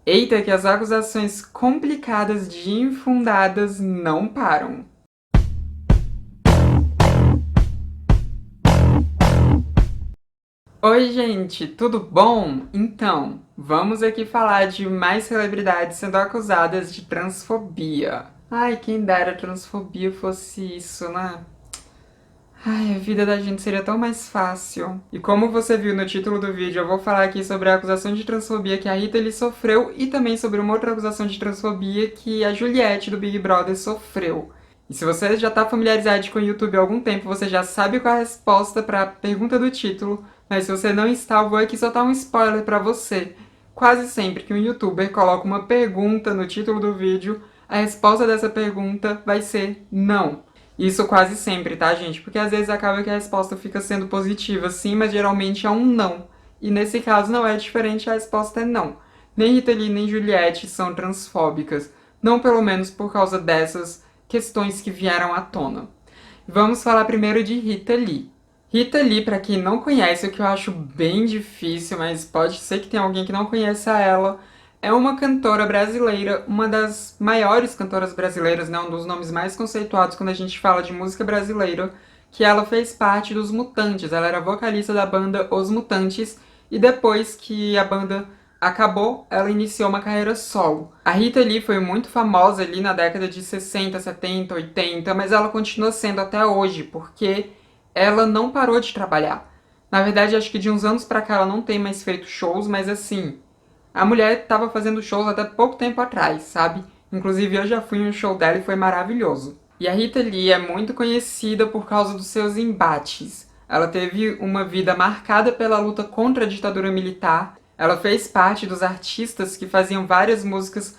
Eita, que as acusações complicadas de infundadas não param. Oi, gente, tudo bom? Então, vamos aqui falar de mais celebridades sendo acusadas de transfobia. Ai, quem dera transfobia fosse isso, né? Ai, a vida da gente seria tão mais fácil. E como você viu no título do vídeo, eu vou falar aqui sobre a acusação de transfobia que a Rita Lee sofreu e também sobre uma outra acusação de transfobia que a Juliette do Big Brother sofreu. E se você já está familiarizado com o YouTube há algum tempo, você já sabe qual é a resposta para a pergunta do título, mas se você não está, eu vou aqui soltar um spoiler para você. Quase sempre que um YouTuber coloca uma pergunta no título do vídeo, a resposta dessa pergunta vai ser não. Isso quase sempre, tá, gente? Porque às vezes acaba que a resposta fica sendo positiva, sim, mas geralmente é um não. E nesse caso não é diferente, a resposta é não. Nem Rita Lee nem Juliette são transfóbicas. Não pelo menos por causa dessas questões que vieram à tona. Vamos falar primeiro de Rita Lee. Rita Lee, pra quem não conhece, o que eu acho bem difícil, mas pode ser que tenha alguém que não conheça ela, é uma cantora brasileira, uma das maiores cantoras brasileiras, né, um dos nomes mais conceituados quando a gente fala de música brasileira, que ela fez parte dos Mutantes. Ela era vocalista da banda Os Mutantes e depois que a banda acabou, ela iniciou uma carreira solo. A Rita Lee foi muito famosa ali na década de 60, 70, 80, mas ela continua sendo até hoje, porque ela não parou de trabalhar. Na verdade, acho que de uns anos pra cá ela não tem mais feito shows, mas assim, a mulher estava fazendo shows até pouco tempo atrás, sabe? Inclusive eu já fui em um show dela e foi maravilhoso. E a Rita Lee é muito conhecida por causa dos seus embates. Ela teve uma vida marcada pela luta contra a ditadura militar. Ela fez parte dos artistas que faziam várias músicas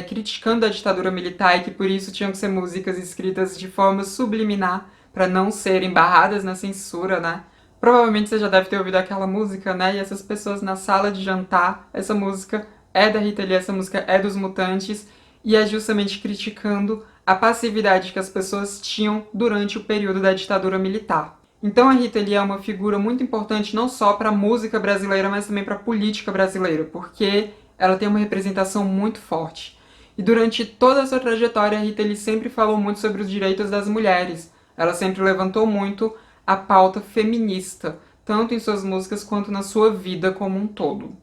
criticando a ditadura militar e que por isso tinham que ser músicas escritas de forma subliminar para não serem barradas na censura, né? Provavelmente você já deve ter ouvido aquela música, né? E essas pessoas na sala de jantar, essa música é da Rita Lee, essa música é dos Mutantes, e é justamente criticando a passividade que as pessoas tinham durante o período da ditadura militar. Então a Rita Lee é uma figura muito importante não só para a música brasileira, mas também para a política brasileira, porque ela tem uma representação muito forte. E durante toda a sua trajetória, a Rita Lee sempre falou muito sobre os direitos das mulheres. Ela sempre levantou muito a pauta feminista, tanto em suas músicas quanto na sua vida como um todo.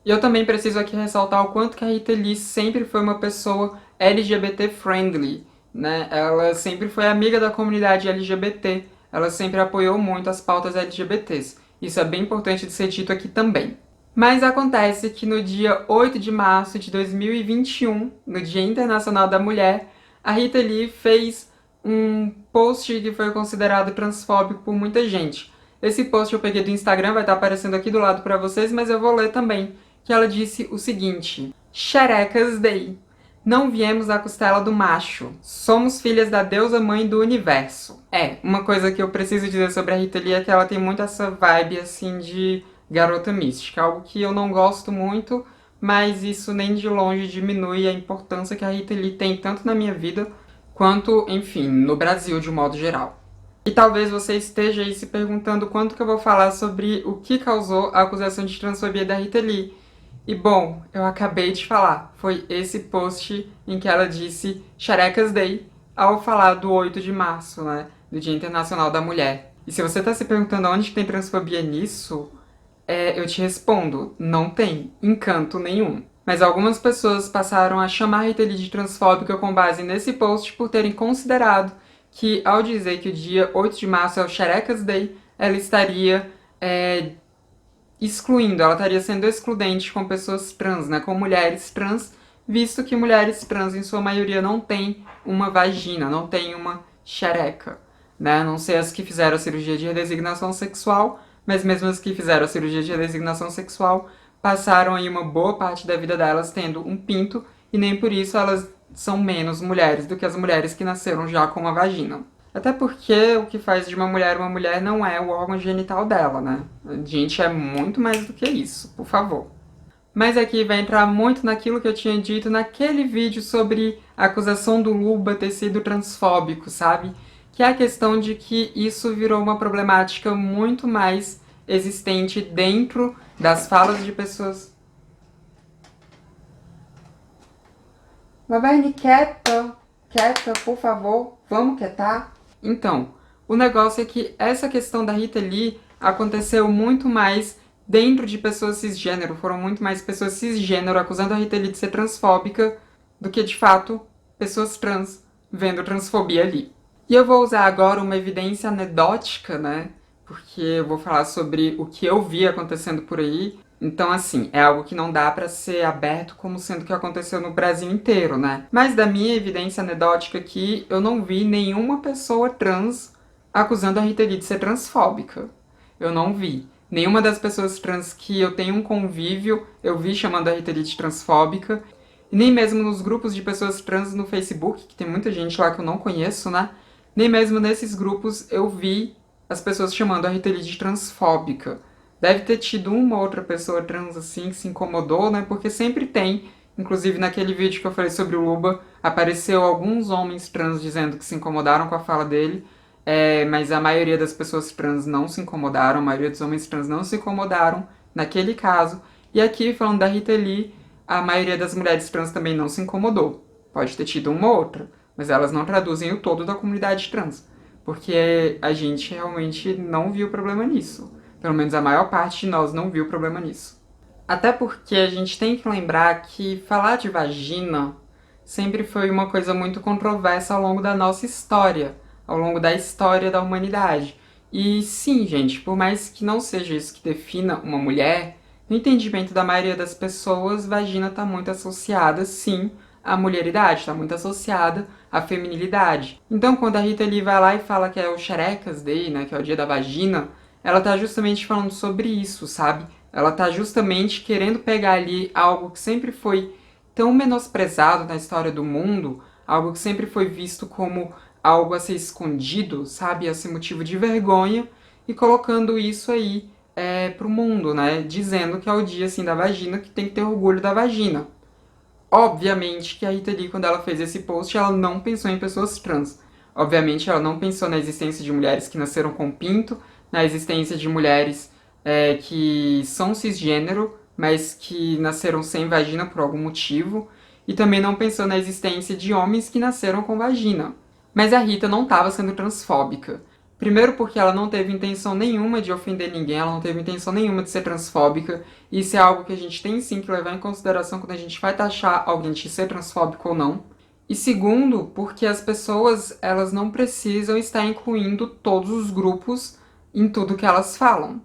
E eu também preciso aqui ressaltar o quanto que a Rita Lee sempre foi uma pessoa LGBT friendly, né? Ela sempre foi amiga da comunidade LGBT, ela sempre apoiou muito as pautas LGBTs. Isso é bem importante de ser dito aqui também. Mas acontece que no dia 8 de março de 2021, no Dia Internacional da Mulher, a Rita Lee fez um post que foi considerado transfóbico por muita gente. Esse post eu peguei do Instagram, vai estar aparecendo aqui do lado para vocês, mas eu vou ler também, que ela disse o seguinte: Xerecas Day. Não viemos da costela do macho. Somos filhas da deusa mãe do universo. Uma coisa que eu preciso dizer sobre a Rita Lee é que ela tem muito essa vibe, assim, de garota mística. Algo que eu não gosto muito, mas isso nem de longe diminui a importância que a Rita Lee tem tanto na minha vida, quanto, enfim, no Brasil de um modo geral. E talvez você esteja aí se perguntando quanto que eu vou falar sobre o que causou a acusação de transfobia da Rita Lee. E bom, eu acabei de falar, foi esse post em que ela disse Xerecas Day ao falar do 8 de março, né, do Dia Internacional da Mulher. E se você está se perguntando onde que tem transfobia nisso, eu te respondo, não tem encanto nenhum. Mas algumas pessoas passaram a chamar a Rita Lee de transfóbica com base nesse post por terem considerado que, ao dizer que o dia 8 de março é o Xerecas Day, ela estaria excluindo, ela estaria sendo excludente com pessoas trans, né, com mulheres trans, visto que mulheres trans, em sua maioria, não têm uma vagina, não têm uma xereca, né, a não ser as que fizeram a cirurgia de redesignação sexual, mas mesmo as que fizeram a cirurgia de redesignação sexual passaram aí uma boa parte da vida delas tendo um pinto, e nem por isso elas são menos mulheres do que as mulheres que nasceram já com uma vagina. Até porque o que faz de uma mulher não é o órgão genital dela, né? A gente é muito mais do que isso, por favor. Mas aqui vai entrar muito naquilo que eu tinha dito naquele vídeo sobre a acusação do Luba ter sido transfóbico, sabe? Que é a questão de que isso virou uma problemática muito mais existente dentro das falas de pessoas. Laverne, quieta, quieta, por favor, vamos quietar. Então, o negócio é que essa questão da Rita Lee aconteceu muito mais dentro de pessoas cisgênero, foram muito mais pessoas cisgênero acusando a Rita Lee de ser transfóbica do que, de fato, pessoas trans vendo transfobia ali. E eu vou usar agora uma evidência anedótica, né? Porque eu vou falar sobre o que eu vi acontecendo por aí. Então, assim, é algo que não dá pra ser aberto como sendo que aconteceu no Brasil inteiro, né? Mas da minha evidência anedótica aqui, eu não vi nenhuma pessoa trans acusando a Rita Lee de ser transfóbica. Eu não vi. Nenhuma das pessoas trans que eu tenho um convívio, eu vi chamando a Rita Lee de transfóbica. E nem mesmo nos grupos de pessoas trans no Facebook, que tem muita gente lá que eu não conheço, né? Nem mesmo nesses grupos eu vi as pessoas chamando a Rita Lee de transfóbica. Deve ter tido uma outra pessoa trans assim que se incomodou, né? Porque sempre tem. Inclusive naquele vídeo que eu falei sobre o Luba, apareceu alguns homens trans dizendo que se incomodaram com a fala dele, mas a maioria das pessoas trans não se incomodaram, a maioria dos homens trans não se incomodaram naquele caso. E aqui, falando da Rita Lee, a maioria das mulheres trans também não se incomodou. Pode ter tido uma ou outra, mas elas não traduzem o todo da comunidade trans, porque a gente realmente não viu problema nisso. Pelo menos a maior parte de nós não viu problema nisso. Até porque a gente tem que lembrar que falar de vagina sempre foi uma coisa muito controversa ao longo da nossa história, ao longo da história da humanidade. E sim, gente, por mais que não seja isso que defina uma mulher, no entendimento da maioria das pessoas, vagina está muito associada, sim, à mulheridade, está muito associada à feminilidade. Então, quando a Rita Lee vai lá e fala que é o Xerecas Day, né, que é o dia da vagina, ela tá justamente falando sobre isso, sabe? Ela tá justamente querendo pegar ali algo que sempre foi tão menosprezado na história do mundo, algo que sempre foi visto como algo a ser escondido, sabe? A ser motivo de vergonha, e colocando isso aí pro mundo, né? Dizendo que é o dia, assim, da vagina, que tem que ter orgulho da vagina. Obviamente que a Rita Lee, quando ela fez esse post, ela não pensou em pessoas trans. Obviamente ela não pensou na existência de mulheres que nasceram com pinto, na existência de mulheres que são cisgênero, mas que nasceram sem vagina por algum motivo, e também não pensou na existência de homens que nasceram com vagina. Mas a Rita não estava sendo transfóbica. Primeiro porque ela não teve intenção nenhuma de ofender ninguém, ela não teve intenção nenhuma de ser transfóbica. Isso é algo que a gente tem sim que levar em consideração quando a gente vai taxar alguém de ser transfóbico ou não. E segundo, porque as pessoas, elas não precisam estar incluindo todos os grupos em tudo que elas falam.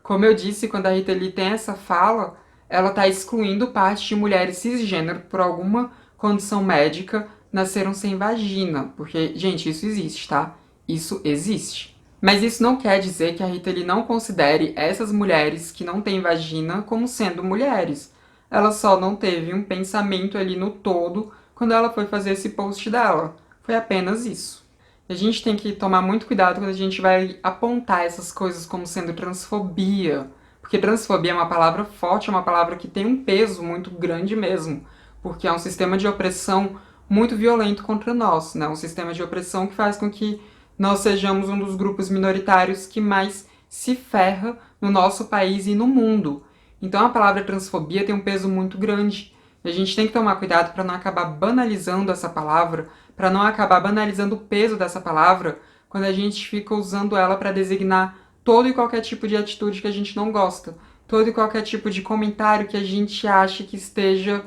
Como eu disse, quando a Rita Lee tem essa fala, ela está excluindo parte de mulheres cisgênero por alguma condição médica, nasceram sem vagina. Porque, gente, isso existe, tá? Isso existe. Mas isso não quer dizer que a Rita Lee não considere essas mulheres que não têm vagina como sendo mulheres. Ela só não teve um pensamento ali no todo quando ela foi fazer esse post dela. Foi apenas isso. A gente tem que tomar muito cuidado quando a gente vai apontar essas coisas como sendo transfobia. Porque transfobia é uma palavra forte, é uma palavra que tem um peso muito grande mesmo. Porque é um sistema de opressão muito violento contra nós, né? Um sistema de opressão que faz com que nós sejamos um dos grupos minoritários que mais se ferra no nosso país e no mundo. Então a palavra transfobia tem um peso muito grande. E a gente tem que tomar cuidado para não acabar banalizando essa palavra, para não acabar banalizando o peso dessa palavra quando a gente fica usando ela para designar todo e qualquer tipo de atitude que a gente não gosta, todo e qualquer tipo de comentário que a gente acha que esteja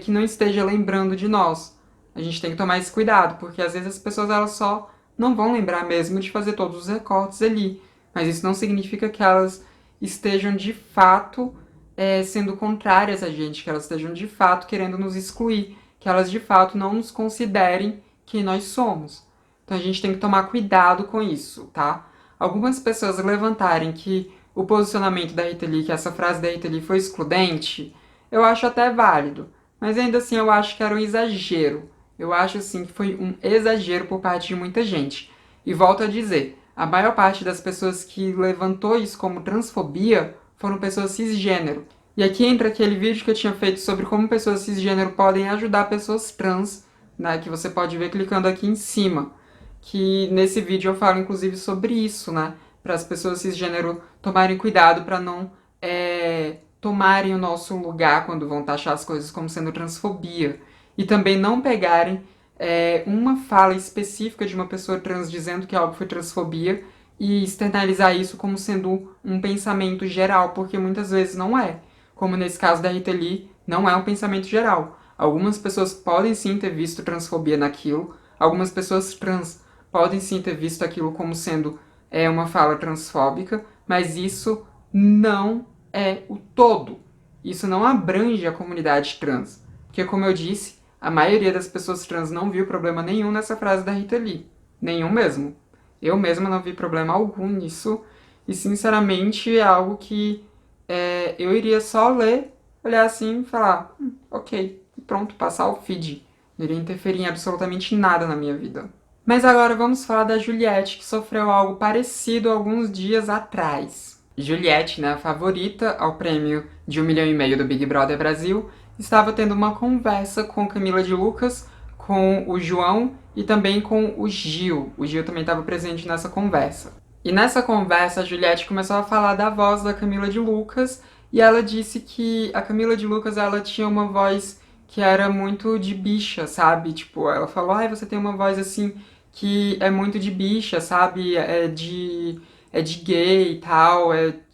que não esteja lembrando de nós. A gente tem que tomar esse cuidado, porque às vezes as pessoas elas só não vão lembrar mesmo de fazer todos os recortes ali, mas isso não significa que elas estejam de fato sendo contrárias a gente, que elas estejam de fato querendo nos excluir, que elas de fato não nos considerem quem nós somos. Então a gente tem que tomar cuidado com isso, tá? Algumas pessoas levantarem que o posicionamento da Rita Lee, que essa frase da Rita Lee foi excludente, eu acho até válido, mas ainda assim eu acho que era um exagero. Eu acho assim que foi um exagero por parte de muita gente. E volto a dizer, a maior parte das pessoas que levantou isso como transfobia foram pessoas cisgênero. E aqui entra aquele vídeo que eu tinha feito sobre como pessoas cisgênero podem ajudar pessoas trans, né, que você pode ver clicando aqui em cima. Que nesse vídeo eu falo inclusive sobre isso, né, para as pessoas cisgênero tomarem cuidado para não tomarem o nosso lugar quando vão taxar as coisas como sendo transfobia. e também não pegarem uma fala específica de uma pessoa trans dizendo que algo foi transfobia e externalizar isso como sendo um pensamento geral, porque muitas vezes não é. Como nesse caso da Rita Lee, não é um pensamento geral. Algumas pessoas podem sim ter visto transfobia naquilo, algumas pessoas trans podem sim ter visto aquilo como sendo uma fala transfóbica, mas isso não é o todo. Isso não abrange a comunidade trans. Porque, como eu disse, a maioria das pessoas trans não viu problema nenhum nessa frase da Rita Lee. Nenhum mesmo. Eu mesma não vi problema algum nisso. E, sinceramente, é algo que eu iria só ler, olhar assim e falar, ok, e pronto, passar o feed. Não iria interferir em absolutamente nada na minha vida. Mas agora vamos falar da Juliette, que sofreu algo parecido alguns dias atrás. Juliette, né, a favorita ao prêmio de 1,5 milhão do Big Brother Brasil, estava tendo uma conversa com Camila de Lucas, com o João e também com o Gil. O Gil também estava presente nessa conversa. E nessa conversa, a Juliette começou a falar da voz da Camila de Lucas e ela disse que a Camila de Lucas ela tinha uma voz que era muito de bicha, sabe? Tipo, ela falou, ai, você tem uma voz assim que é muito de bicha, sabe? É de gay e tal,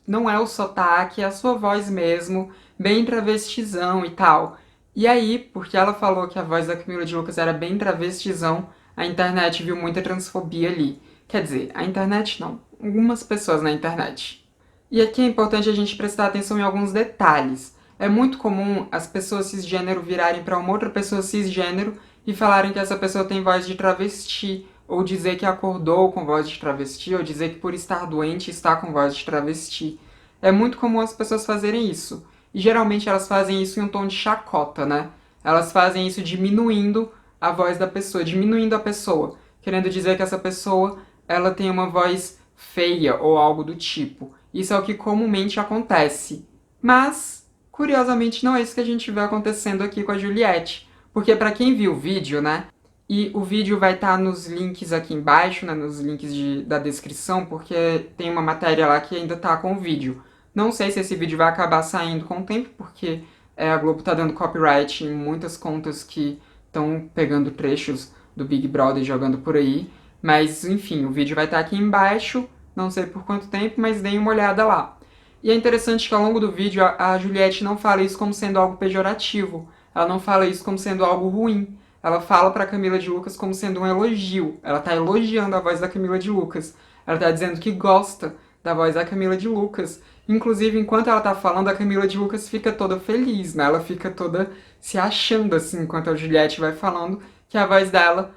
não é o sotaque, é a sua voz mesmo, bem travestizão e tal. E aí, porque ela falou que a voz da Camila de Lucas era bem travestizão, a internet viu muita transfobia ali. Quer dizer, a internet não, algumas pessoas na internet. E aqui é importante a gente prestar atenção em alguns detalhes. É muito comum as pessoas cisgênero virarem para uma outra pessoa cisgênero e falarem que essa pessoa tem voz de travesti, ou dizer que acordou com voz de travesti, ou dizer que por estar doente está com voz de travesti. É muito comum as pessoas fazerem isso. E geralmente elas fazem isso em um tom de chacota, né? Elas fazem isso diminuindo a voz da pessoa, diminuindo a pessoa, querendo dizer que essa pessoa ela tem uma voz feia ou algo do tipo. Isso é o que comumente acontece. Mas, curiosamente, não é isso que a gente vê acontecendo aqui com a Juliette. Porque para quem viu o vídeo, né? E o vídeo vai estar nos links aqui embaixo, né, nos links da descrição, porque tem uma matéria lá que ainda tá com o vídeo. Não sei se esse vídeo vai acabar saindo com o tempo, porque a Globo tá dando copyright em muitas contas que estão pegando trechos do Big Brother e jogando por aí. Mas, enfim, o vídeo vai estar aqui embaixo, não sei por quanto tempo, mas deem uma olhada lá. E é interessante que ao longo do vídeo a Juliette não fala isso como sendo algo pejorativo. Ela não fala isso como sendo algo ruim. Ela fala pra Camila de Lucas como sendo um elogio. Ela tá elogiando a voz da Camila de Lucas. Ela tá dizendo que gosta da voz da Camila de Lucas. Inclusive, enquanto ela tá falando, a Camila de Lucas fica toda feliz, né? Ela fica toda se achando, assim, enquanto a Juliette vai falando que a voz dela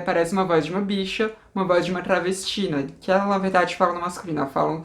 parece uma voz de uma bicha, uma voz de uma travesti, né? Que ela, na verdade, fala no masculino, ela fala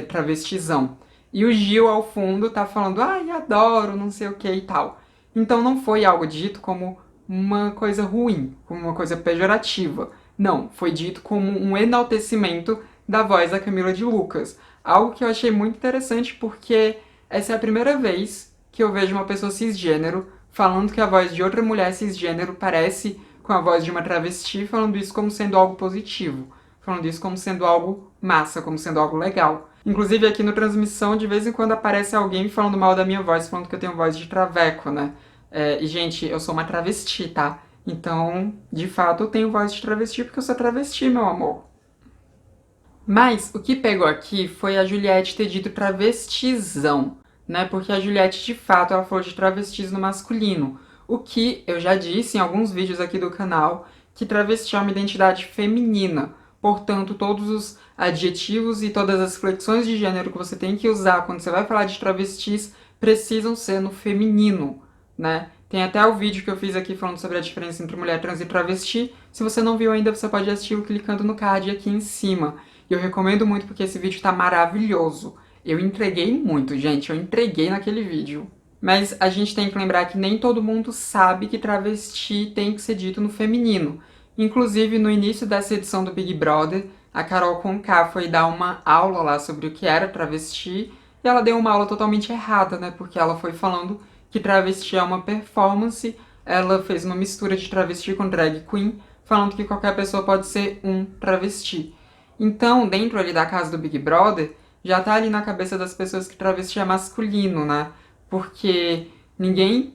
travestizão. E o Gil, ao fundo, tá falando, ai, adoro, não sei o que e tal. Então não foi algo dito como uma coisa ruim, como uma coisa pejorativa. Não, foi dito como um enaltecimento da voz da Camila de Lucas. Algo que eu achei muito interessante porque essa é a primeira vez que eu vejo uma pessoa cisgênero falando que a voz de outra mulher cisgênero parece com a voz de uma travesti, falando isso como sendo algo positivo, falando isso como sendo algo massa, como sendo algo legal. Inclusive aqui no Transmissão, de vez em quando aparece alguém falando mal da minha voz, falando que eu tenho voz de traveco, né? E, gente, eu sou uma travesti, tá? Então, de fato, eu tenho voz de travesti porque eu sou travesti, meu amor. Mas o que pegou aqui foi a Juliette ter dito travestizão, né? Porque a Juliette, de fato, ela falou de travestis no masculino. O que eu já disse em alguns vídeos aqui do canal, que travesti é uma identidade feminina. Portanto, todos os adjetivos e todas as flexões de gênero que você tem que usar quando você vai falar de travestis precisam ser no feminino, né? Tem até o vídeo que eu fiz aqui falando sobre a diferença entre mulher trans e travesti. Se você não viu ainda, você pode assistir clicando no card aqui em cima. E eu recomendo muito porque esse vídeo tá maravilhoso. Eu entreguei muito, gente. Eu entreguei naquele vídeo. Mas a gente tem que lembrar que nem todo mundo sabe que travesti tem que ser dito no feminino. Inclusive, no início dessa edição do Big Brother, a Carol Conká foi dar uma aula lá sobre o que era travesti. E ela deu uma aula totalmente errada, né? Porque ela foi falando que travesti é uma performance. Ela fez uma mistura de travesti com drag queen, falando que qualquer pessoa pode ser um travesti. Então, dentro ali da casa do Big Brother, já tá ali na cabeça das pessoas que travesti é masculino, né? Porque ninguém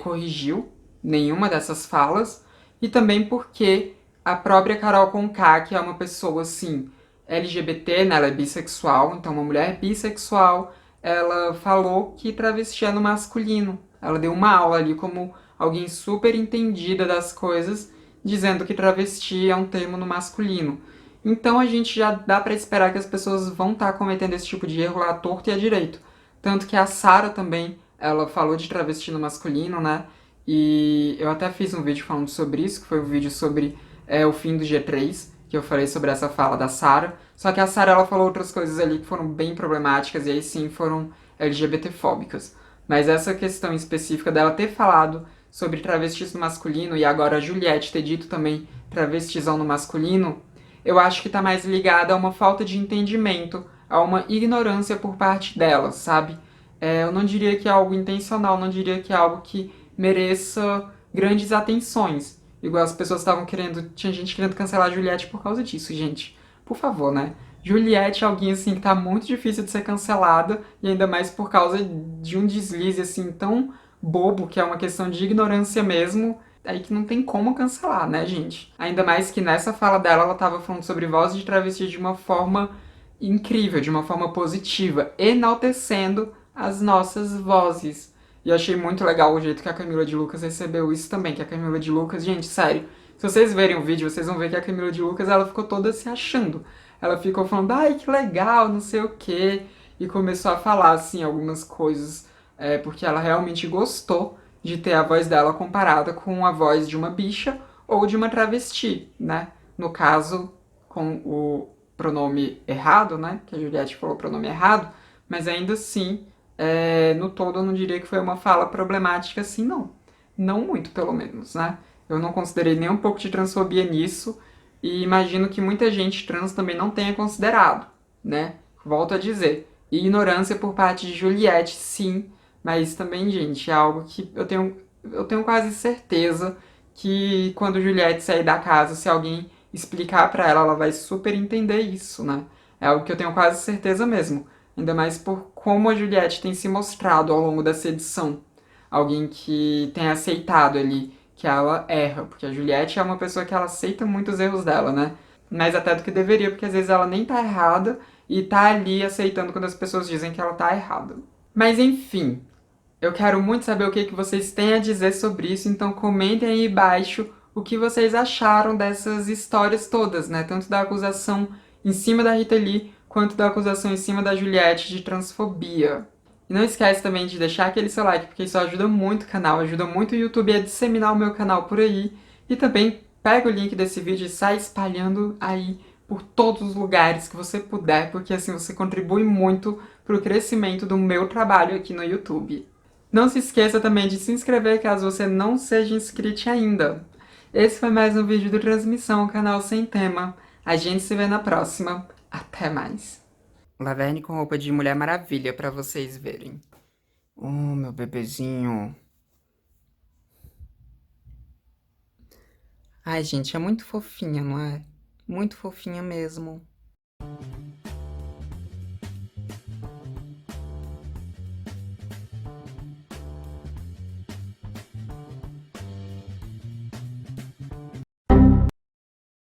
corrigiu nenhuma dessas falas, e também porque a própria Carol Conká, que é uma pessoa, assim, LGBT, né, ela é bissexual, então uma mulher bissexual, ela falou que travesti é no masculino. Ela deu uma aula ali como alguém super entendida das coisas, dizendo que travesti é um termo no masculino. Então a gente já dá pra esperar que as pessoas vão estar cometendo esse tipo de erro lá à torto e à direito. Tanto que a Sarah também, ela falou de travesti no masculino, né? E eu até fiz um vídeo falando sobre isso, que foi um vídeo sobre o fim do G3, que eu falei sobre essa fala da Sarah. Só que a Sarah, ela falou outras coisas ali que foram bem problemáticas e aí sim foram LGBTfóbicas. Mas essa questão específica dela ter falado sobre travestis no masculino e agora a Juliette ter dito também travestizão no masculino, eu acho que tá mais ligada a uma falta de entendimento, a uma ignorância por parte dela, sabe? Eu não diria que é algo intencional, não diria que é algo que mereça grandes atenções. Igual as pessoas estavam querendo. Tinha gente querendo cancelar a Juliette por causa disso, gente. Por favor, né? Juliette é alguém assim que tá muito difícil de ser cancelada, e ainda mais por causa de um deslize assim tão bobo, que é uma questão de ignorância mesmo, aí que não tem como cancelar, né, gente? Ainda mais que nessa fala dela ela tava falando sobre voz de travesti de uma forma incrível, de uma forma positiva, enaltecendo as nossas vozes. E eu achei muito legal o jeito que a Camila de Lucas recebeu isso também, que a Camila de Lucas, gente, sério, se vocês verem o vídeo, vocês vão ver que a Camila de Lucas, ela ficou toda se achando. Ela ficou falando, ai, que legal, não sei o quê, e começou a falar, assim, algumas coisas, porque ela realmente gostou de ter a voz dela comparada com a voz de uma bicha ou de uma travesti, né? No caso, com o pronome errado, né? Que a Juliette falou o pronome errado, mas ainda assim, no todo eu não diria que foi uma fala problemática assim, não. Não muito, pelo menos, né? Eu não considerei nem um pouco de transfobia nisso e imagino que muita gente trans também não tenha considerado, né? Volto a dizer, ignorância por parte de Juliette, sim, mas também, gente, é algo que eu tenho quase certeza que quando Juliette sair da casa, se alguém explicar pra ela, ela vai super entender isso, né? É algo que eu tenho quase certeza mesmo. Ainda mais por como a Juliette tem se mostrado ao longo dessa edição. Alguém que tem aceitado ali que ela erra, porque a Juliette é uma pessoa que ela aceita muitos erros dela, né? Mais até do que deveria, porque às vezes ela nem tá errada e tá ali aceitando quando as pessoas dizem que ela tá errada. Mas enfim, eu quero muito saber o que vocês têm a dizer sobre isso, então comentem aí embaixo o que vocês acharam dessas histórias todas, né? Tanto da acusação em cima da Rita Lee, quanto da acusação em cima da Juliette de transfobia. E não esquece também de deixar aquele seu like, porque isso ajuda muito o canal, ajuda muito o YouTube a disseminar o meu canal por aí. E também pega o link desse vídeo e sai espalhando aí por todos os lugares que você puder, porque assim você contribui muito para o crescimento do meu trabalho aqui no YouTube. Não se esqueça também de se inscrever caso você não seja inscrito ainda. Esse foi mais um vídeo do Transmissão, canal sem tema. A gente se vê na próxima. Até mais. Laverne com roupa de Mulher Maravilha pra vocês verem. Oh, meu bebezinho. Ai, gente, é muito fofinha, não é? Muito fofinha mesmo.